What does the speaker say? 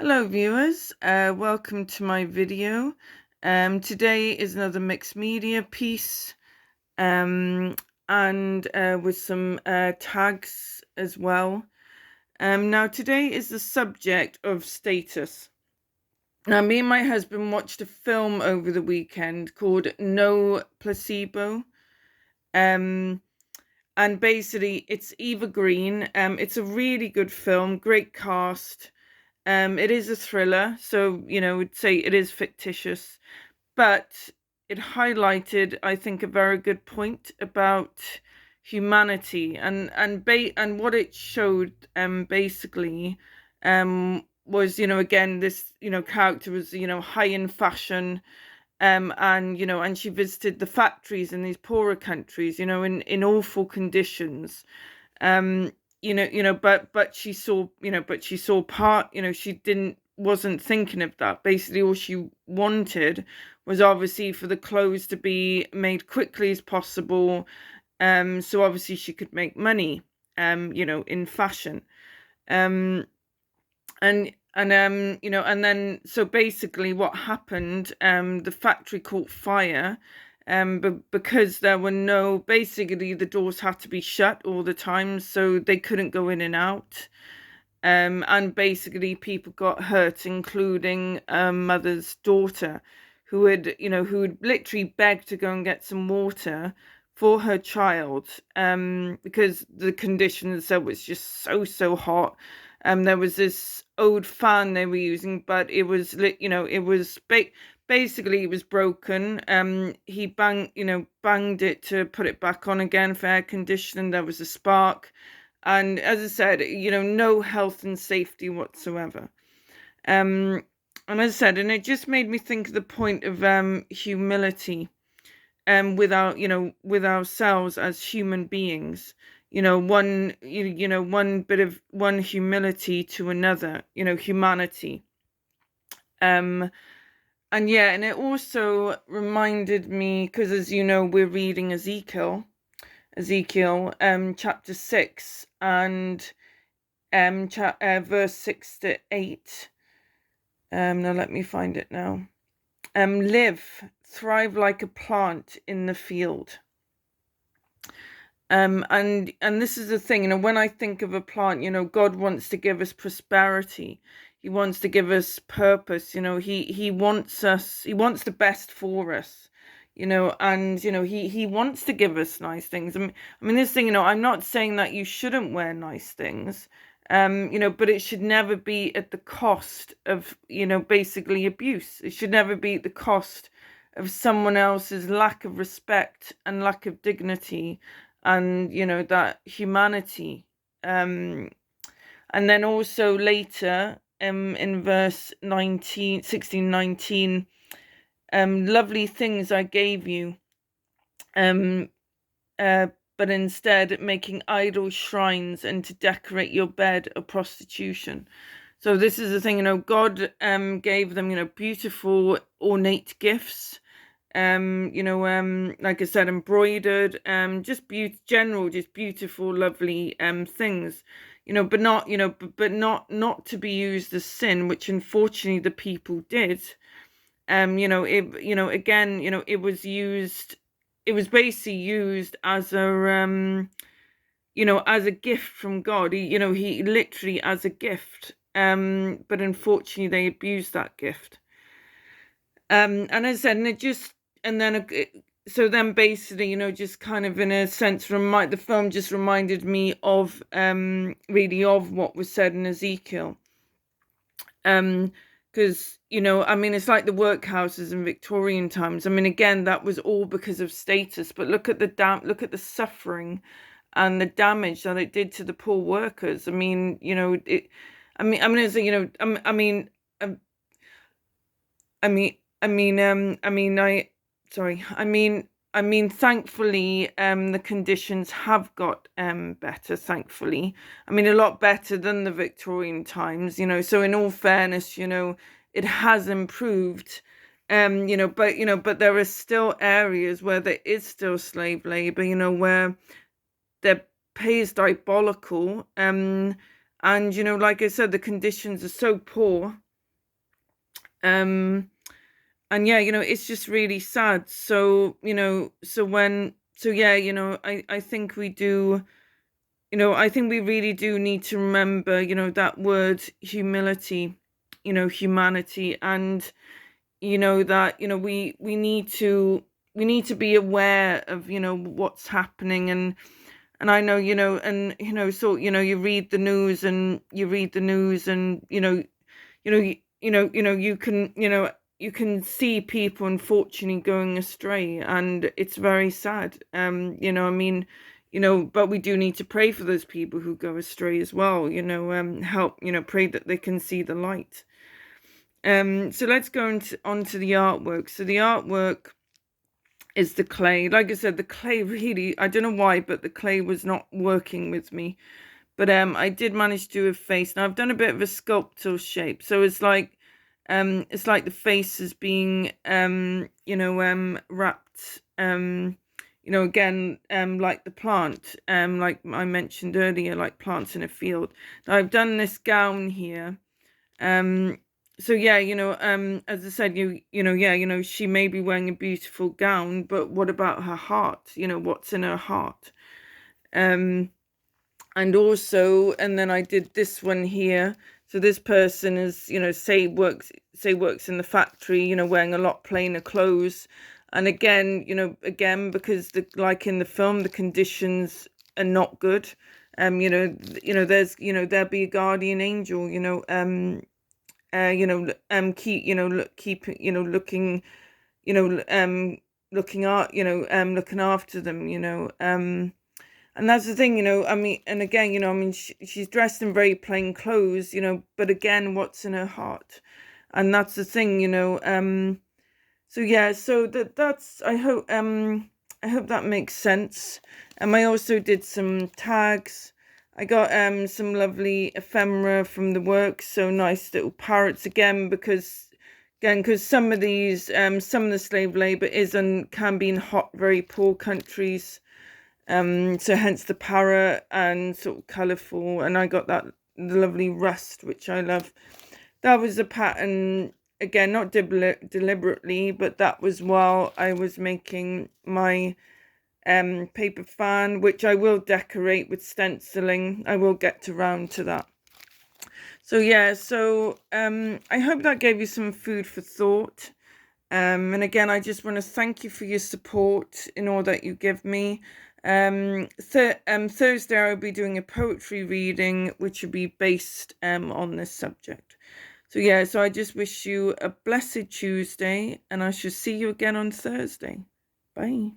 Hello viewers, welcome to my video. Today is another mixed media piece um, and with some tags as well. Now today is the subject of status. Now me and my husband watched a film over the weekend called No Placebo. Um, and basically it's Eva Green. It's a really good film, great cast. It is a thriller, so we'd say it is fictitious, but it highlighted, I think, a very good point about humanity and what it showed. Basically, was again this character was high in fashion, and she visited the factories in these poorer countries, in awful conditions. um but she saw she wasn't thinking of that. Basically all she wanted was obviously for the clothes to be made quickly as possible, so obviously she could make money in fashion. um and then so basically what happened, the factory caught fire, because there were no, basically the doors had to be shut all the time, so they couldn't go in and out. And basically people got hurt, including a mother's daughter who had literally begged to go and get some water for her child, because the conditions there was just so hot. There was this old fan they were using, but it was basically it was broken. He banged it to put it back on again for air conditioning. There was a spark, and as I said, no health and safety whatsoever. And as I said, and it just made me think of the point of humility, with ourselves as human beings. One humility to another, humanity. And yeah, and it also reminded me, because as you know, we're reading Ezekiel, chapter 6 and verse 6 to 8. Now let me find it now. Live, thrive like a plant in the field. And this is the thing, when I think of a plant, God wants to give us prosperity. He wants to give us purpose. He wants the best for us. He wants to give us nice things. This thing, I'm not saying that you shouldn't wear nice things, but it should never be at the cost of, basically abuse. It should never be at the cost of someone else's lack of respect and lack of dignity, and that humanity. And then also later, in verse 16-19, lovely things I gave you, but instead making idol shrines and to decorate your bed a prostitution. So this is the thing, God gave them beautiful ornate gifts, like I said, embroidered, just just beautiful, lovely things, but not to be used as sin, which unfortunately the people did. It was basically used as a as a gift from God. He literally as a gift, but unfortunately they abused that gift. And as I said, so then basically, just kind of in a sense, the film just reminded me of really of what was said in Ezekiel. Because it's like the workhouses in Victorian times. Again, that was all because of status, but look at the suffering and the damage that it did to the poor workers. Thankfully, the conditions have got better, thankfully. A lot better than the Victorian times, so in all fairness, it has improved. But there are still areas where there is still slave labor, where their pay is diabolical. And like I said, the conditions are so poor. And yeah, it's just really sad. So, I think we do, I think we really do need to remember, that word humility, humanity, and that we need to be aware of what's happening. And I know, and so you read the news, and you can see people unfortunately going astray, and it's very sad. I mean, but we do need to pray for those people who go astray as well. Help, pray that they can see the light. So let's go onto the artwork. So the artwork is the clay. Like I said, the clay really, I don't know why, but the clay was not working with me. But I did manage to do a face. Now I've done a bit of a sculptural shape. So it's like the face is being wrapped, again, like the plant, like I mentioned earlier, like plants in a field. Now I've done this gown here. So yeah, as I said, she may be wearing a beautiful gown, but what about her heart? What's in her heart? And also, and then I did this one here. So this person is, say works in the factory, wearing a lot plainer clothes. And again, because like in the film, the conditions are not good. There's, there'll be a guardian angel, keep, keep, looking, looking at, looking after them, and that's the thing, I mean, and again, I mean, she's dressed in very plain clothes, but again, what's in her heart? And that's the thing, so yeah, so that's, I hope that makes sense. I also did some tags. I got some lovely ephemera from the work, so nice little parrots because some of these, some of the slave labor can be in hot, very poor countries. So hence the parrot, and sort of colourful, and I got the lovely rust, which I love. That was a pattern, again, not deliberately, but that was while I was making my paper fan, which I will decorate with stenciling. I will get round to that. So yeah, so I hope that gave you some food for thought. And again, I just want to thank you for your support in all that you give me. Thursday, I'll be doing a poetry reading, which will be based on this subject. So yeah, so I just wish you a blessed Tuesday, and I shall see you again on Thursday. Bye.